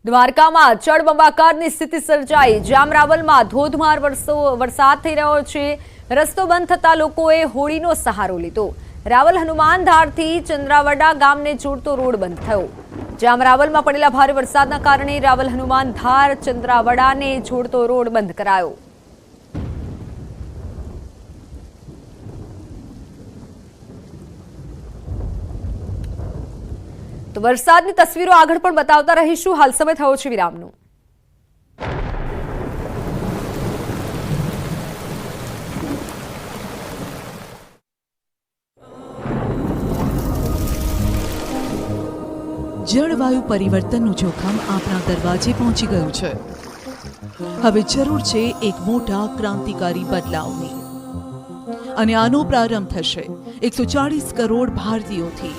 દ્વારકામાં જળબંબાકારની સ્થિતિ સર્જાઈ। જામરાવલમાં ધોધમાર વરસાદ થઈ રહ્યો છે। રસ્તો બંધ થતા લોકોએ હોળીનો સહારો લીધો। રાવલ હનુમાનધારથી ચંદ્રાવડા ગામને જોડતો રોડ બંધ થયો। જામરાવલમાં પડેલા ભારે વરસાદના કારણે રાવલ હનુમાનધાર ચંદ્રાવડાને જોડતો રોડ બંધ કરાયો। તો વરસાદની તસવીરો આગળ પણ બતાવતા રહીશું। હાલ સમય થયો છે વિરામનો। જળવાયુ પરિવર્તનનું જોખમ આપણા દરવાજે પહોંચી ગયું છે। હવે જરૂર છે એક મોટા ક્રાંતિકારી બદલાવની, અને આનો પ્રારંભ થશે 140 કરોડ ભારતીયોથી।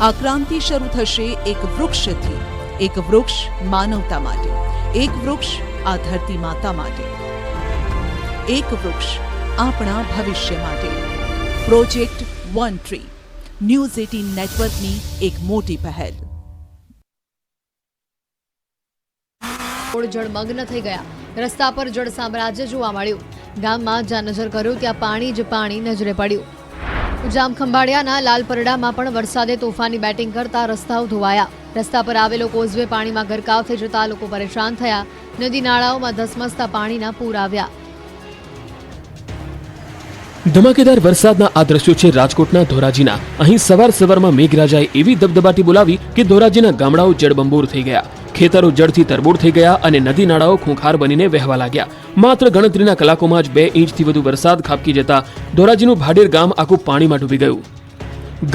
આ ક્રાંતિ શરૂ થશે એક વૃક્ષથી। એક વૃક્ષ માનવતા માટે, એક વૃક્ષ આ ધરતી માતા માટે, એક વૃક્ષ આપણા ભવિષ્ય માટે। પ્રોજેક્ટ વન ટ્રી, ન્યૂઝ 18 નેટવર્કની એક મોટી પહેલ। રોડ જળમગ્ન થઈ ગયા। રસ્તા પર જળ સામ્રાજ્ય જોવા મળ્યું। ગામમાં જ્યાં નજર કર્યું ત્યાં પાણી જ પાણી નજરે પડ્યું। જામખંભાળિયાના લાલપરડામાં પણ વરસાદે તોફાની બેટિંગ કરતા રસ્તાઓ ધોવાયા। રસ્તા પર આવેલો કોઝવે પાણીમાં ગરકાવ થઈ જતા લોકો પરેશાન થયા। નદી નાળાઓમાં ધસમસતા પાણીના પૂર આવ્યા। ધમાકેદાર વરસાદના આ દ્રશ્યો છે રાજકોટના ધોરાજીના। અહીં સવારમાં મેઘરાજાએ એવી દબદબાટી બોલાવી કે ધોરાજીના ગામડાઓ જળબંબોર થઈ ગયા। ખેતરો જળથી તરબોળ થઈ ગયા અને નદી નાળાઓ ખૂંખાર બનીને વહેવા લાગ્યા। માત્ર ગણતરીના કલાકોમાં જ 2 ઇંચથી વધુ વરસાદ ખાબકી જતા ધોરાજીનું ભાડેર ગામ આખું પાણીમાં ડૂબી ગયું।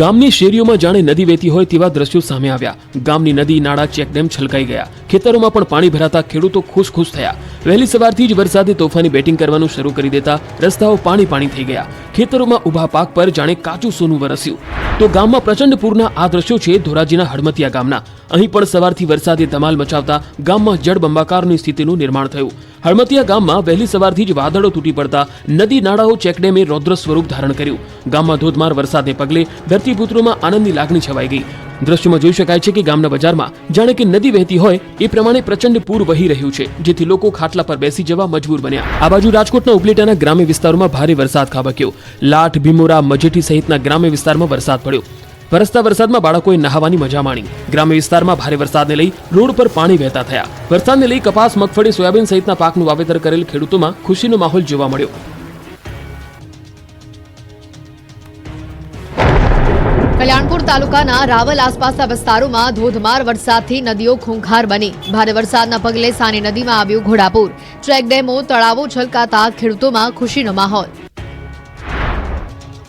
ગામની શેરીઓમાં જાણે નદી વહેતી હોય તેવા દ્રશ્યો સામે આવ્યા। ગામની નદી નાળા ચેકડેમ છલકાઈ ગયા। ખેતરોમાં પણ પાણી ભરાતા ખેડૂતો ખુશ થયા। વહેલી સવારથી જ વરસાદે તોફાની બેટિંગ કરવાનું શરૂ કરી દેતા રસ્તાઓ પાણી થઈ ગયા। ખેતરોમાં ઉભા પાક પર જાણે કાચું સોનું વરસ્યું। તો ગામમાં પ્રચંડ પૂરના આ દ્રશ્યો છે ધોરાજીના હડમતિયા ગામના। અહીં પણ સવારથી વરસાદે ધમાલ મચાવતા ગામમાં જળબંબાકારની સ્થિતિનું નિર્માણ થયું। હળમતિયા ગામમાં વહેલી સવારથી જ વાદળો તૂટી પડતા નદી નાળાઓ ચેકડેમે રૌદ્ર સ્વરૂપ ધારણ કર્યું। ગામમાં ધોધમાર વરસાદને પગલે ધરતીપુત્રોમાં આનંદની લાગણી છવાઈ ગઈ। દ્રશ્યોમાં જોઈ શકાય છે કે ગામના બજારમાં જાણે કે નદી વહેતી હોય એ પ્રમાણે પ્રચંડ પૂર વહી રહ્યું છે, જેથી લોકો ખાટલા પર બેસી જવા મજબૂર બન્યા। આ બાજુ રાજકોટના ઉપલેટાના ગ્રામ્ય વિસ્તારોમાં ભારે વરસાદ ખાબક્યો। લાઠ, ભીમોરા, મજેઠી સહિતના ગ્રામ્ય વિસ્તારમાં વરસાદ પડ્યો। વરસતા વરસાદમાં બાળકોએ નહાવાની મજા માણી। ગ્રામ્ય વિસ્તારમાં ભારે વરસાદને લઈ રોડ પર પાણી વહેતા થયા। વરસાદને લઈ કપાસ, મગફળી, સોયાબીન સહિતના પાકનું વાવેતર કરેલ ખેડૂતોમાં ખુશીનો માહોલ જોવા મળ્યો। કલ્યાણપુર તાલુકાના રાવલ આસપાસના વિસ્તારોમાં ધોધમાર વરસાદથી નદીઓ ખૂંખાર બની। ભારે વરસાદના પગલે સાની નદીમાં આવ્યું ઘોડાપૂર। ચેકડેમો, તળાવો છલકાતા ખેડૂતોમાં ખુશીનો માહોલ।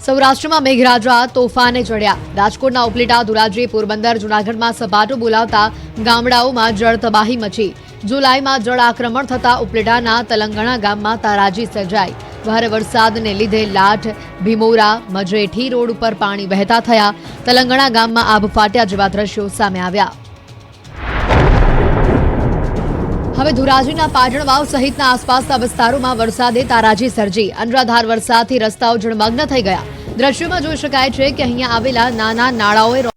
સૌરાષ્ટ્રમાં મેઘરાજા તોફાને ચડ્યા। રાજકોટના ઉપલેટા, ધોરાજી, પોરબંદર, જૂનાગઢમાં સપાટો બોલાવતા ગામડાઓમાં જળ તબાહી મચી। જુલાઈમાં જળ આક્રમણ થતા ઉપલેટાના તલંગણા ગામમાં તારાજી સર્જાઈ। ભારે વરસાદને લીધે લાઠ, ભીમોરા, મજેઠી રોડ ઉપર પાણી વહેતા થયા। તલંગણા ગામમાં આબ ફાટ્યા જેવા દ્રશ્યો સામે આવ્યા। હવે ધોરાજીના પાટણવાવ સહિતના આસપાસના વિસ્તારોમાં વરસાદે તારાજી સર્જી। અનરાધાર વરસાદથી રસ્તાઓ જળમગ્ન થઈ ગયા। દ્રશ્યોમાં જોઈ શકાય છે કે અહીંયા આવેલા નાના નાળાઓએ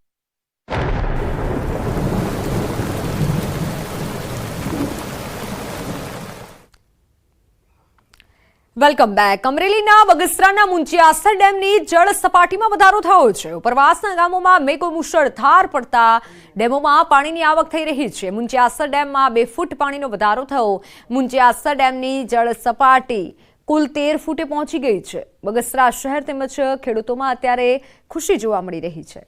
વેલકમ બેક। અમરેલીના બગસરાના મુંચિયાસર ડેમની જળ સપાટીમાં વધારો થયો છે। ઉપરવાસના ગામોમાં મેઘો મુશળધાર પડતા ડેમોમાં પાણીની આવક થઈ રહી છે। મુંચિયાસર ડેમમાં 2 ફૂટ પાણીનો વધારો થયો। મુંચિયાસર ડેમની જળ સપાટી કુલ 13 ફૂટે પહોંચી ગઈ છે। બગસરા શહેર તેમજ ખેડૂતોમાં અત્યારે ખુશી જોવા મળી રહી છે।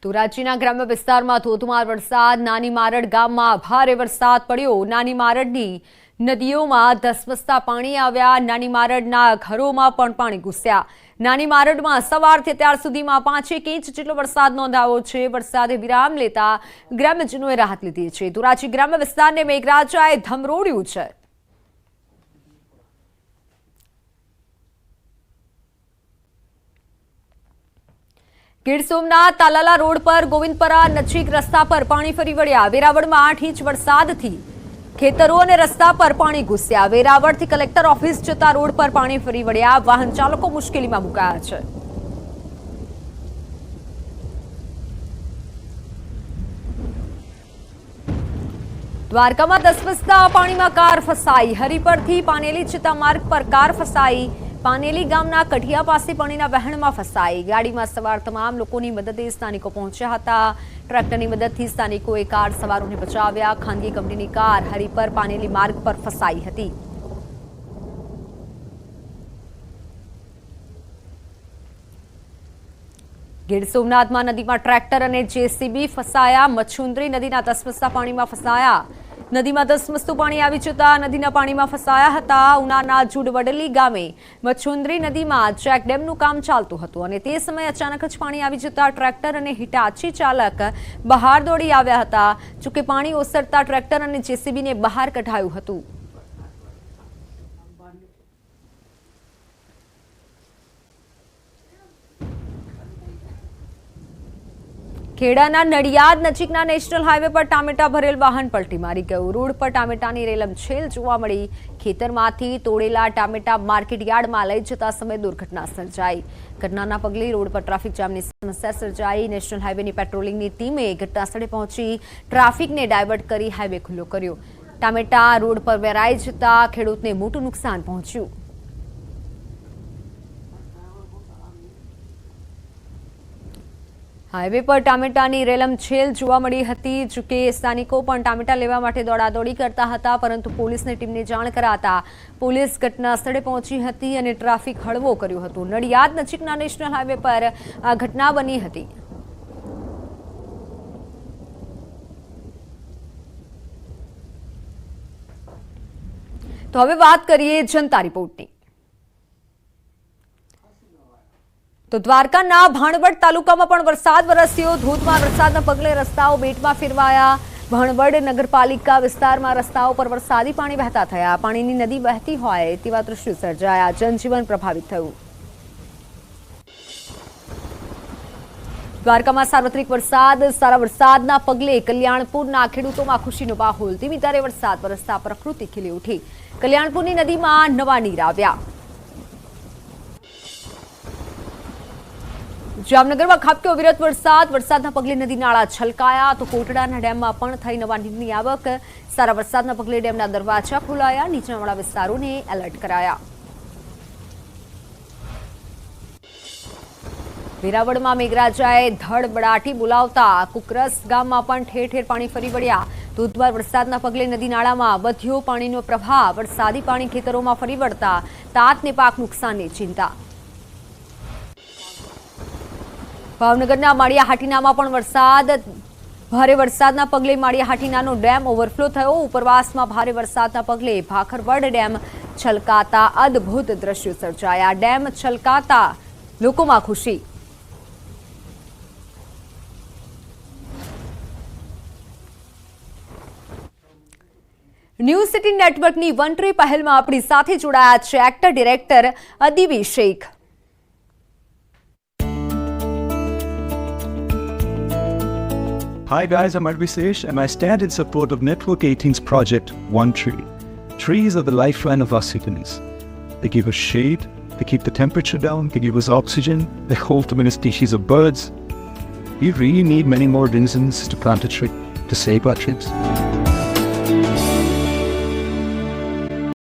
ધોરાજીના ગ્રામ્ય વિસ્તારમાં ધોધમાર વરસાદ। નાની મારડ ગામમાં ભારે વરસાદ પડ્યો। નાની મારડની નદીઓમાં ધસમસતા પાણી આવ્યા। નાની મારડના ઘરોમાં પણ પાણી ઘૂસ્યા। નાની મારડમાં સવારથી અત્યાર સુધીમાં 5 ઇંચ જેટલો વરસાદ નોંધાયો છે। વરસાદે વિરામ લેતા ગ્રામ્યજનોએ રાહત લીધી છે। ધોરાજી ગ્રામ્ય વિસ્તારને મેઘરાજાએ ધમરોળ્યું છે। ગીર સોમનાથ તાલાલા રોડ પર ગોવિંદપરા નજીક રસ્તા પર પાણી ફરી વળ્યા। વેરાવળમાં 8 ઇંચ વરસાદથી ખેતરો અને રસ્તા પર પાણી ઘૂસ્યા. વેરાવળથી કલેક્ટર ઓફિસ જતા રોડ પર પાણી ફરી વળ્યા. વાહન ચાલકો મુશ્કેલીમાં મુકાયા છે. દ્વારકામાં ધસમસતા પાણીમાં કાર ફસાઈ. હરિપરથી પાનેલી જતા માર્ગ પર કાર ફસાઈ. પાનેલી ગામના કઢિયા પાસે પાણીના વહેણમાં ફસાઈ. ગાડીમાં સવાર તમામ લોકોની મદદે સ્થાનિકો પહોંચ્યા હતા. ટ્રેક્ટરની મદદથી સ્થાનિકોએ કાર સવારોને બચાવ્યા. ખાનગી કંપનીની કાર હરિપર પાનેલી માર્ગ પર ફસાઈ હતી. ગીર સોમનાથમાં નદીમાં ટ્રેક્ટર અને જેસીબી ફસાયા. મચ્છુંદરી નદીના ધસમસતા પાણીમાં ફસાયા. નદીમાં ધસમસતું પાણી આવી જતા નદીના પાણીમાં ફસાયા હતા. ઉનાના જુડવડલી ગામે મચ્છુંદરી નદીમાં ચેકડેમનું કામ ચાલતું હતું અને તે સમયે અચાનક જ પાણી આવી જતા ટ્રેક્ટર અને હિટાચી ચાલક બહાર દોડી આવ્યા હતા. જોકે પાણી ઓસરતા ટ્રેક્ટર અને જેસીબીને બહાર કઢાયું હતું. ખેડાના નડિયાદ નજીકના નેશનલ હાઈવે પર ટામેટા ભરેલ વાહન પલટી મારી ગયું. રોડ પર ટામેટાની રેલમછેલ જોવા મળી. ખેતરમાંથી તોડેલા ટામેટા માર્કેટ યાર્ડમાં લઈ જતા સમયે દુર્ઘટના સર્જાઈ. ઘટનાના પગલે રોડ પર ટ્રાફિક જામની સમસ્યા સર્જાઈ. નેશનલ હાઈવેની પેટ્રોલિંગની ટીમે ઘટનાસ્થળે પહોંચી ટ્રાફિકને ડાયવર્ટ કરી હાઈવે ખુલ્લો કર્યો. ટામેટા રોડ પર વેરાઈ જતા ખેડૂતને મોટું નુકસાન પહોંચ્યું. હાઈવે પર ટામેટાની રેલમછેલ જોવા મળી હતી. જોકે સ્થાનિકો પણ ટામેટા લેવા માટે દોડાદોડી કરતા હતા, પરંતુ પોલીસની ટીમને જાણ કરાતા પોલીસ ઘટના સ્થળે પહોંચી હતી અને ટ્રાફિક હળવો કર્યો હતો. નડિયાદ નજીકના નેશનલ હાઈવે પર આ ઘટના બની હતી. તો હવે વાત કરીએ જનતા રિપોર્ટની. તો દ્વારકાના ભાણવડ તાલુકામાં પણ વરસાદ વરસ્યો. ધોધમાર વરસાદના પગલે રસ્તાઓ બેટમાં ફેરવાયા. ભાણવડ નગરપાલિકા વિસ્તારમાં રસ્તાઓ પર વરસાદી પાણી વહેતા થયા. પાણીની નદી વહેતી હોય તેવા દ્રશ્યો સર્જાયા. જનજીવન પ્રભાવિત થયું. દ્વારકામાં સાર્વત્રિક વરસાદ. સારા વરસાદના પગલે કલ્યાણપુરના ખેડૂતોમાં ખુશીનો માહોલ. ધીમી ધારે વરસાદ વરસતા પ્રકૃતિ ખીલી ઉઠી. કલ્યાણપુરની નદીમાં નવા નીર આવ્યા. જામનગરમાં ખાબક્યો વિરત વરસાદ. વરસાદના પગલે નદી નાળા છલકાયા. તો કોટડાના ડેમમાં પણ થઈ નવા નીરની આવક. સારા વરસાદના પગલે ડેમના દરવાજા ખોલાયા. નીચાણવાળા વિસ્તારોને એલર્ટ કરાયા. વેરાવળમાં મેઘરાજાએ ધડબડાટી બોલાવતા કુકરસ ગામમાં પણ ઠેર ઠેર પાણી ફરી વળ્યા. ધોધમાર વરસાદના પગલે નદી નાળામાં વધ્યો પાણીનો પ્રવાહ. વરસાદી પાણી ખેતરોમાં ફરી વળતા તાતને પાક નુકસાનની ચિંતા. ભાવનગરના માળિયા હાટીનામાં પણ વરસાદ. ભારે વરસાદના પગલે માળિયા હાટીનાનો ડેમ ઓવરફ્લો થયો. ઉપરવાસમાં ભારે વરસાદના પગલે ભાખરવડ ડેમ છલકાતા અદ્ભુત દ્રશ્યો સર્જાયા. ડેમ છલકાતા લોકોમાં ખુશી. ન્યૂઝ સિટી નેટવર્કની વન ટ્રી પહેલમાં આપણી સાથે જોડાયા છે actor director Adibi Sheikh. Hi guys, I'm Advi Sesh and I stand in support of Network 18's project One Tree. Trees are the lifeline of our cities. They give us shade, they keep the temperature down, they give us oxygen, they hold to many species of birds. We really need many more reasons to plant a tree to save our trees.